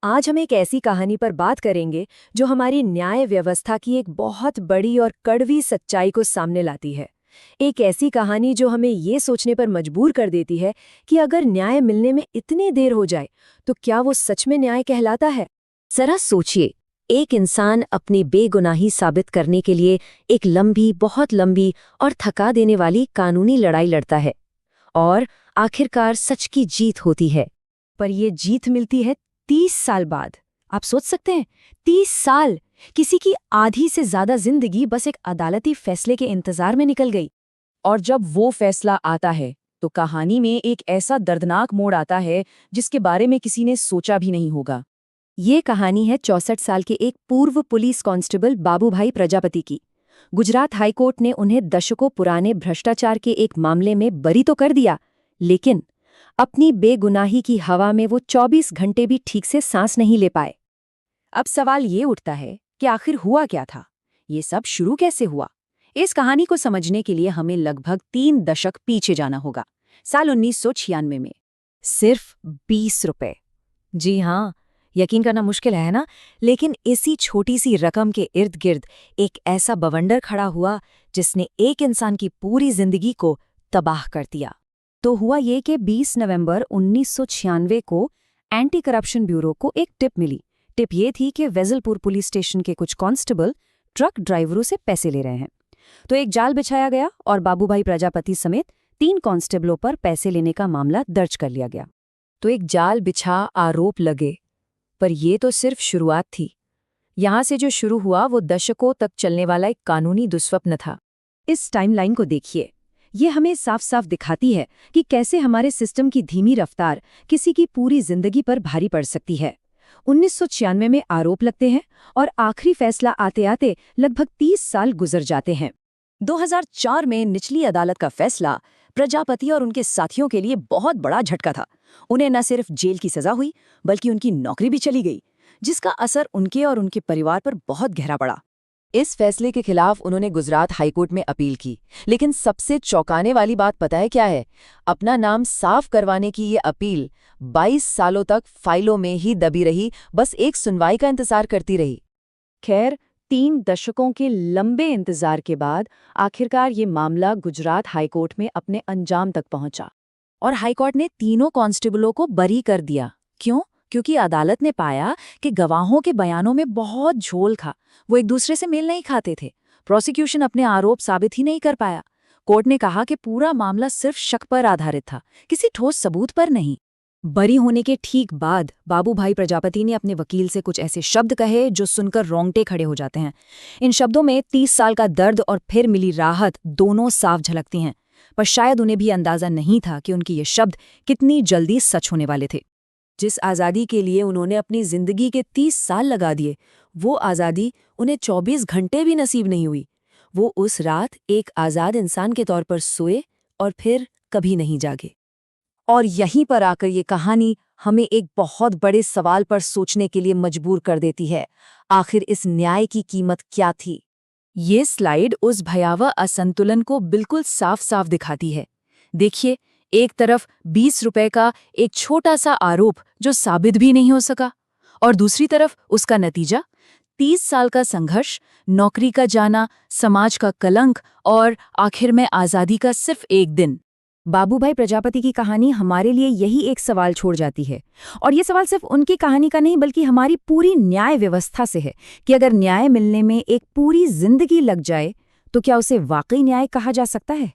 आज हम एक ऐसी कहानी पर बात करेंगे जो हमारी न्याय व्यवस्था की एक बहुत बड़ी और कड़वी सच्चाई को सामने लाती है। एक ऐसी कहानी जो हमें ये सोचने पर मजबूर कर देती है कि अगर न्याय मिलने में इतनी देर हो जाए तो क्या वो सच में न्याय कहलाता है। जरा सोचिए, एक इंसान अपनी बेगुनाही साबित करने के लिए एक लंबी, बहुत लंबी और थका देने वाली कानूनी लड़ाई लड़ता है और आखिरकार सच की जीत होती है। पर ये जीत मिलती है 30 साल बाद। आप सोच सकते हैं, 30 साल! किसी की आधी से ज्यादा जिंदगी बस एक अदालती फैसले के इंतजार में निकल गई। और जब वो फैसला आता है तो कहानी में एक ऐसा दर्दनाक मोड़ आता है जिसके बारे में किसी ने सोचा भी नहीं होगा। ये कहानी है 64 साल के एक पूर्व पुलिस कांस्टेबल बाबूभाई प्रजापति की। गुजरात हाईकोर्ट ने उन्हें दशकों पुराने भ्रष्टाचार के एक मामले में बरी तो कर दिया, लेकिन अपनी बेगुनाही की हवा में वो 24 घंटे भी ठीक से सांस नहीं ले पाए। अब सवाल ये उठता है कि आखिर हुआ क्या था, ये सब शुरू कैसे हुआ। इस कहानी को समझने के लिए हमें लगभग 3 दशक पीछे जाना होगा, साल 1996 में। सिर्फ 20 रुपए! जी हाँ, यकीन करना मुश्किल है ना, लेकिन इसी छोटी सी रकम के इर्द गिर्द एक ऐसा बवंडर खड़ा हुआ जिसने एक इंसान की पूरी जिंदगी को तबाह कर दिया। तो हुआ ये कि 20 नवंबर 1996 को एंटी करप्शन ब्यूरो को एक टिप मिली। टिप ये थी कि वेजलपुर पुलिस स्टेशन के कुछ कांस्टेबल ट्रक ड्राइवरों से पैसे ले रहे हैं। तो एक जाल बिछाया गया और बाबूभाई प्रजापति समेत 3 कांस्टेबलों पर पैसे लेने का मामला दर्ज कर लिया गया। तो एक जाल बिछा, आरोप लगे, पर ये तो सिर्फ शुरुआत थी। यहां से जो शुरू हुआ वो दशकों तक चलने वाला एक कानूनी दुस्वप्न था। इस टाइमलाइन को देखिए, ये हमें साफ साफ दिखाती है कि कैसे हमारे सिस्टम की धीमी रफ्तार किसी की पूरी जिंदगी पर भारी पड़ सकती है। 1996 में आरोप लगते हैं और आखिरी फैसला आते आते लगभग 30 साल गुजर जाते हैं। 2004 में निचली अदालत का फैसला प्रजापति और उनके साथियों के लिए बहुत बड़ा झटका था। उन्हें न सिर्फ जेल की सजा हुई बल्कि उनकी नौकरी भी चली गई, जिसका असर उनके और उनके परिवार पर बहुत गहरा पड़ा। इस फैसले के खिलाफ उन्होंने गुजरात हाईकोर्ट में अपील की, लेकिन सबसे चौंकाने वाली बात पता है क्या है? अपना नाम साफ करवाने की ये अपील 22 सालों तक फाइलों में ही दबी रही, बस एक सुनवाई का इंतजार करती रही। खैर, 3 दशकों के लंबे इंतजार के बाद आखिरकार ये मामला गुजरात हाईकोर्ट में अपने अंजाम तक पहुंचा और हाईकोर्ट ने तीनों कांस्टेबलों को बरी कर दिया। क्यों? क्योंकि अदालत ने पाया कि गवाहों के बयानों में बहुत झोल था, वो एक दूसरे से मेल नहीं खाते थे। प्रोसिक्यूशन अपने आरोप साबित ही नहीं कर पाया। कोर्ट ने कहा कि पूरा मामला सिर्फ शक पर आधारित था, किसी ठोस सबूत पर नहीं। बरी होने के ठीक बाद बाबूभाई प्रजापति ने अपने वकील से कुछ ऐसे शब्द कहे जो सुनकर रोंगटे खड़े हो जाते हैं। इन शब्दों में 30 साल का दर्द और फिर मिली राहत दोनों साफ झलकती हैं, पर शायद उन्हें भी अंदाजा नहीं था कि उनके ये शब्द कितनी जल्दी सच होने वाले थे। जिस आज़ादी के लिए उन्होंने अपनी जिंदगी के 30 साल लगा दिए, वो आज़ादी उन्हें 24 घंटे भी नसीब नहीं हुई। वो उस रात एक आज़ाद इंसान के तौर पर सोए और फिर कभी नहीं जागे। और यहीं पर आकर ये कहानी हमें एक बहुत बड़े सवाल पर सोचने के लिए मजबूर कर देती है। आखिर इस न्याय की कीमत क्या थी? ये स्लाइड उस भयावह असंतुलन को बिल्कुल साफ साफ दिखाती है। देखिए, एक तरफ 20 रुपए का एक छोटा सा आरोप जो साबित भी नहीं हो सका, और दूसरी तरफ उसका नतीजा 30 साल का संघर्ष, नौकरी का जाना, समाज का कलंक और आखिर में आज़ादी का सिर्फ एक दिन। बाबूभाई प्रजापति की कहानी हमारे लिए यही एक सवाल छोड़ जाती है, और ये सवाल सिर्फ उनकी कहानी का नहीं बल्कि हमारी पूरी न्याय व्यवस्था से है कि अगर न्याय मिलने में एक पूरी जिंदगी लग जाए तो क्या उसे वाकई न्याय कहा जा सकता है?